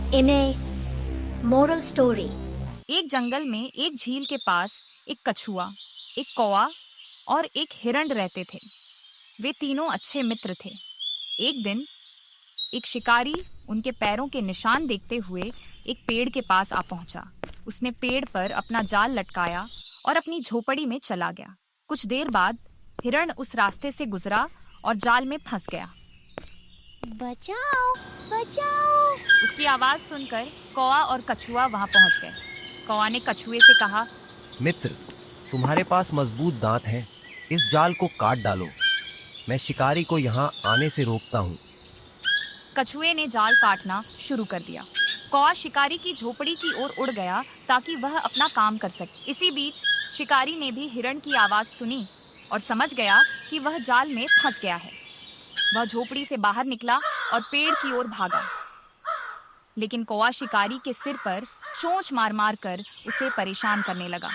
In a moral story, एक जंगल में एक झील के पास एक कछुआ, एक कौवा और एक हिरण रहते थे। वे तीनों अच्छे मित्र थे। एक दिन एक शिकारी उनके पैरों के निशान देखते हुए एक पेड़ के पास आ पहुंचा। उसने पेड़ पर अपना जाल लटकाया और अपनी झोपड़ी में चला गया। कुछ देर बाद हिरण उस रास्ते से गुजरा और जाल में फंस गया। बचाओ बचाओ। उसकी आवाज सुनकर कौवा और कछुआ वहां पहुंच गए। कौवा ने कछुए से कहा, मित्र, तुम्हारे पास मजबूत दांत हैं। इस जाल को काट डालो। मैं शिकारी को यहाँ आने से रोकता हूँ। कछुए ने जाल काटना शुरू कर दिया। कौवा शिकारी की झोपड़ी की ओर उड़ गया ताकि वह अपना काम कर सके। इसी बीच शिकारी ने भी हिरण की आवाज सुनी और समझ गया कि वह जाल में फंस गया है। वह झोपड़ी से बाहर निकला और पेड़ की ओर भागा, लेकिन कौवा शिकारी के सिर पर चोंच मार मार कर उसे परेशान करने लगा।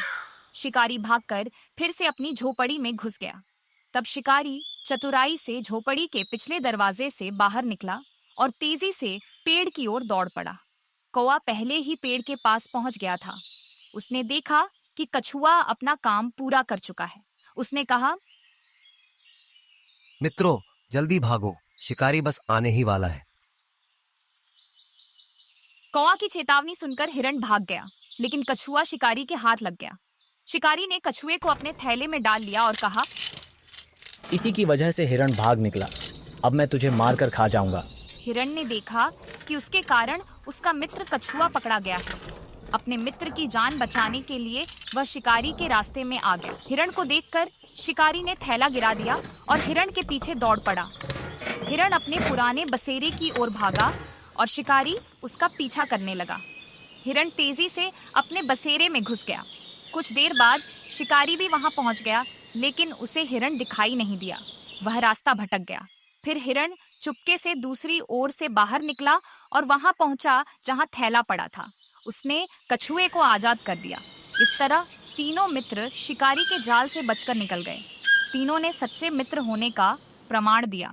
शिकारी भागकर फिर से अपनी झोपड़ी में घुस गया। तब शिकारी चतुराई से झोपड़ी के पिछले दरवाजे से बाहर निकला और तेजी से पेड़ की ओर दौड़ पड़ा। कौवा पहले ही पेड़ के पास पहुंच गया था। उसने देखा कि कछुआ अपना काम पूरा कर चुका है। उसने कहा, मित्रों, जल्दी भागो, शिकारी बस आने ही वाला है। कौवा की चेतावनी सुनकर हिरण भाग गया, लेकिन कछुआ शिकारी के हाथ लग गया। शिकारी ने कछुए को अपने थैले में डाल लिया और कहा, इसी की वजह से हिरण भाग निकला। अब मैं तुझे मार कर खा जाऊंगा। हिरण ने देखा कि उसके कारण उसका मित्र कछुआ पकड़ा गया है। अपने मित्र की जान बचाने के लिए वह शिकारी के रास्ते में आ गया। हिरण को देखकर शिकारी ने थैला गिरा दिया और हिरण के पीछे दौड़ पड़ा। हिरण अपने पुराने बसेरे की ओर भागा और शिकारी उसका पीछा करने लगा। हिरण तेजी से अपने बसेरे में घुस गया। कुछ देर बाद शिकारी भी वहां पहुंच गया, लेकिन उसे हिरण दिखाई नहीं दिया। वह रास्ता भटक गया। फिर हिरण चुपके से दूसरी ओर से बाहर निकला और वहां पहुंचा जहां थैला पड़ा था। उसने कछुए को आजाद कर दिया। इस तरह तीनों मित्र शिकारी के जाल से बचकर निकल गए। तीनों ने सच्चे मित्र होने का प्रमाण दिया।